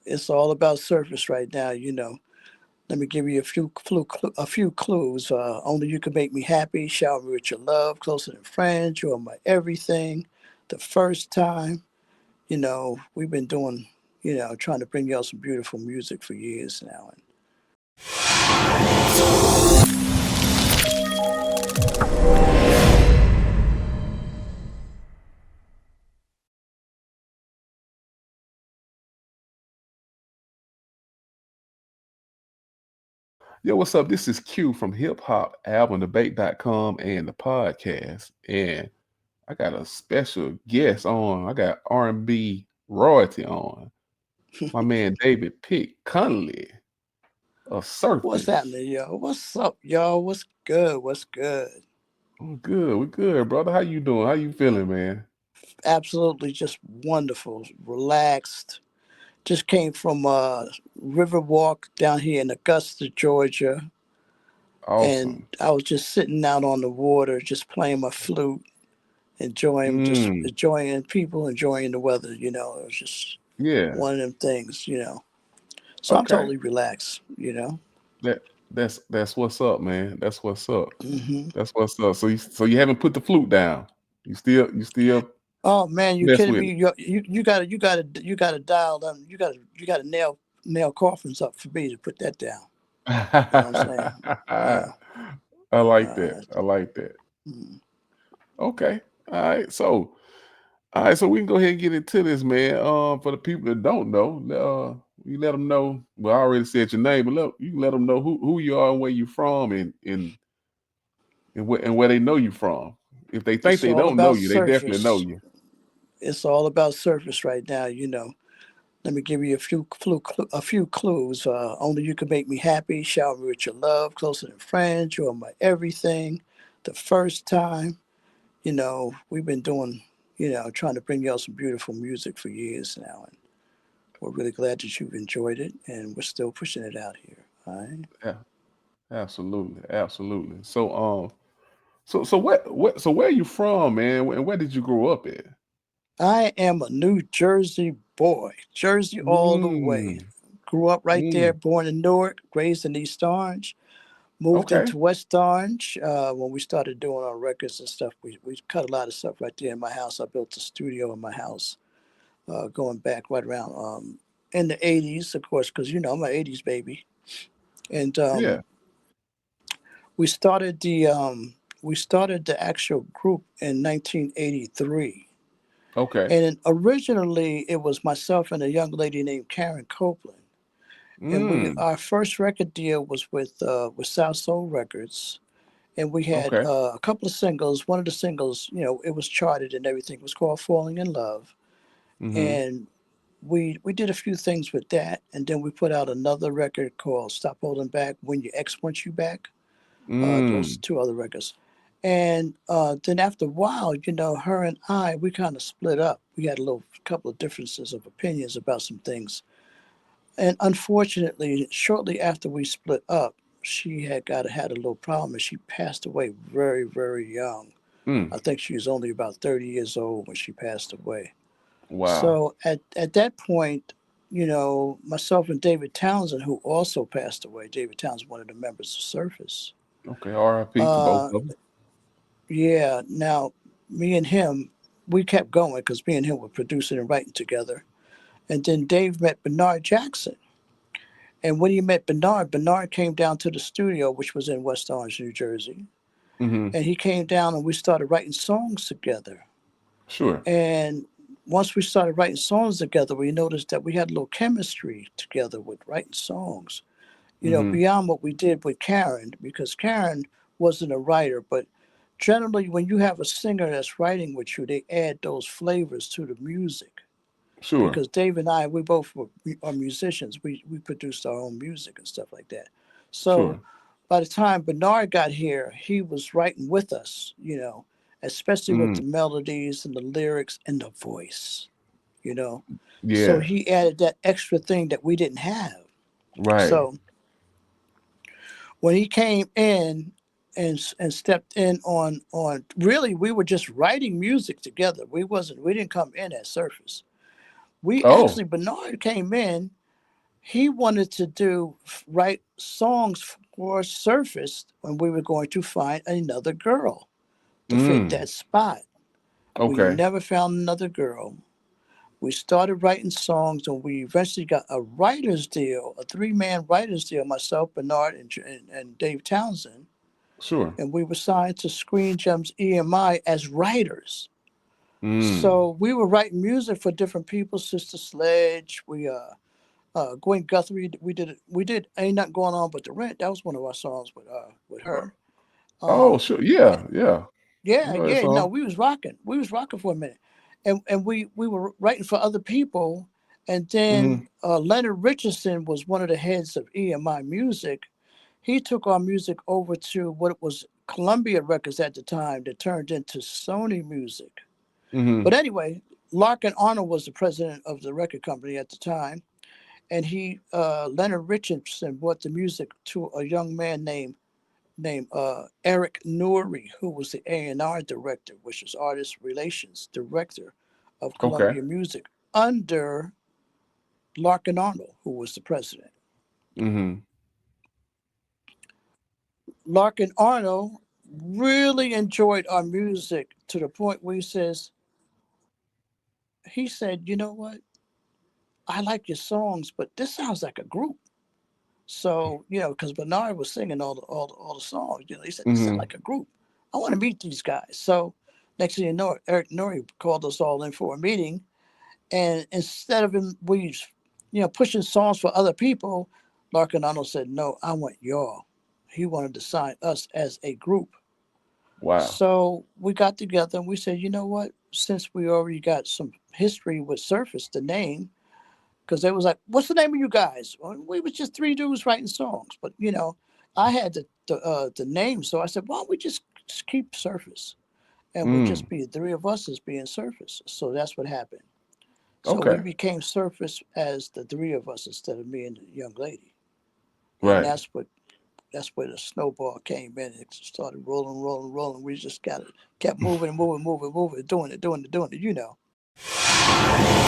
It's all about surface right now. Let me give you a few clues. Only you can make me happy. Shower me with your love. Closer than friends. You are my everything. The first time. We've been doing. Trying to bring y'all some beautiful music for years now. Yo, what's up? This is Q from Hip Hop Album Debate.com and the podcast. And I got a special guest on. I got R&B royalty on. My man David Pic Conley of What's Surface. happening, yo? What's up, y'all? What's good? What's good? I'm good. We good, brother. How you doing? How you feeling, man? Absolutely just wonderful, relaxed. Just came from River Walk down here in Augusta, Georgia, and Awesome. I was just sitting out on the water, just playing my flute, just Mm, enjoying people, enjoying the weather. It was just yeah. one of them things. So I'm Okay. totally relaxed. That that's what's up, man. That's what's up. Hmm. That's what's up. So you haven't put the flute down. You still Oh man, you mess kidding with me? You gotta dial them. You gotta nail coffins up for me to put that down. You know what I'm saying? it. Yeah. I like that. Uh, I like that. mm. Okay. All right. So we can go ahead and get into this, man. For the people that don't know, you let them know. Well, I already said your name, but look, you can let them know who you are and where you from, and where they know you from. If they think It's they all don't know about you, they definitely know surface. you. It's all about surface right now. Let me give you a few clues. Only you can make me happy. Shower me with your love. Closer than friends. You are my everything. The first time. We've been doing. Trying to bring y'all some beautiful music for years now, and we're really glad that you've enjoyed it, and we're still pushing it out here. All right. Yeah, absolutely, absolutely. So where are you from, man? And where did you grow up at? I am a New Jersey boy, Jersey all the way. Mm, Grew up right there, mm. born in Newark, raised in East Orange, moved Okay. into West Orange when we started doing our records and stuff. We cut a lot of stuff right there in my house. I built a studio in my house going back right around in the 80s, of course, because I'm an 80s baby. And Yeah. we started the actual group in 1983. Okay. And originally, it was myself and a young lady named Karen Copeland. And Mm. our first record deal was with South Soul Records, and we had Okay. a couple of singles. One of the singles, it was charted and everything. It was called "Falling in Love," Mm-hmm. and we did a few things with that, and then we put out another record called "Stop Holding Back," "When Your Ex Wants You Back." Those Mm. two other records. And then after a while, her and I, we kind of split up. We had a little couple of differences of opinions about some things. And unfortunately, shortly after we split up, she had a little problem and she passed away very, very young. Mm. I think she was only about 30 years old when she passed away. Wow. So at that point, myself and David Townsend, who also passed away, David Townsend, one of the members of Surface. Okay. R.I.P. to both Uh, of them. Yeah, now me and him, we kept going because me and him were producing and writing together. And then Dave met Bernard Jackson. And when he met Bernard came down to the studio, which was in West Orange, New Jersey. Mm-hmm. And he came down and we started writing songs together. Sure. And once we started writing songs together, we noticed that we had a little chemistry together with writing songs, Mm-hmm. beyond what we did with Karen, because Karen wasn't a writer, but generally when you have a singer that's writing with you, they add those flavors to the music. Sure. Because Dave and I, are musicians. We produced our own music and stuff like that. So Sure. by the time Bernard got here, he was writing with us, especially with the Mm. melodies and the lyrics and the voice, you know. So Yeah. he added that extra thing that we didn't have. Right. So when he came in and stepped in on really we were just writing music together. We didn't come in at Surface. We Oh. actually Bernard came in. He wanted to write songs for Surface when we were going to find another girl to fit Mm. that spot. We Okay. never found another girl. We started writing songs, and we eventually got a writer's deal, a three-man writer's deal, myself, Bernard, and Dave Townsend. Sure. And we were signed to Screen Gems EMI as writers. Mm. So we were writing music for different people, Sister Sledge, Gwen Guthrie, we did Ain't Nothing Going On But the Rent. That was one of our songs with Uh, her. oh, Um, sure. Yeah. Yeah. I yeah, know that yeah. No, song. we was rocking. We was rocking for a minute, and we were writing for other people. And then Mm-hmm. Leonard Richardson was one of the heads of EMI Music. He took our music over to what was Columbia Records at the time, that turned into Sony Music. Mm-hmm. But anyway, Larkin Arnold was the president of the record company at the time, and Leonard Richardson brought the music to a young man named Eric Nuri, who was the A&R director, which was artist relations director of Okay. Columbia Music under Larkin Arnold, who was the president. Mm-hmm. Larkin Arnold really enjoyed our music to the point where he said, you know what? I like your songs, but this sounds like a group. So, because Bernard was singing all the songs, he said, this sounds Mm-hmm. like a group. I want to meet these guys. So, next thing you know, Eric Nuri called us all in for a meeting. And instead of pushing songs for other people, Larkin Arnold said, no, I want y'all. He wanted to sign us as a group. Wow. So we got together and we said, you know what? Since we already got some history with Surface, the name, because they was like, "What's the name of you guys?" Well, we was just three dudes writing songs, but I had the name, so I said, "Why don't we just keep Surface, and we'll just Mm. be the three of us as being Surface." So that's what happened. So we Okay. became Surface as the three of us instead of me and the young lady, and Right. that's where the snowball came in. It started rolling, rolling, rolling. We just kept moving, moving, moving, moving, doing it, doing it, doing it.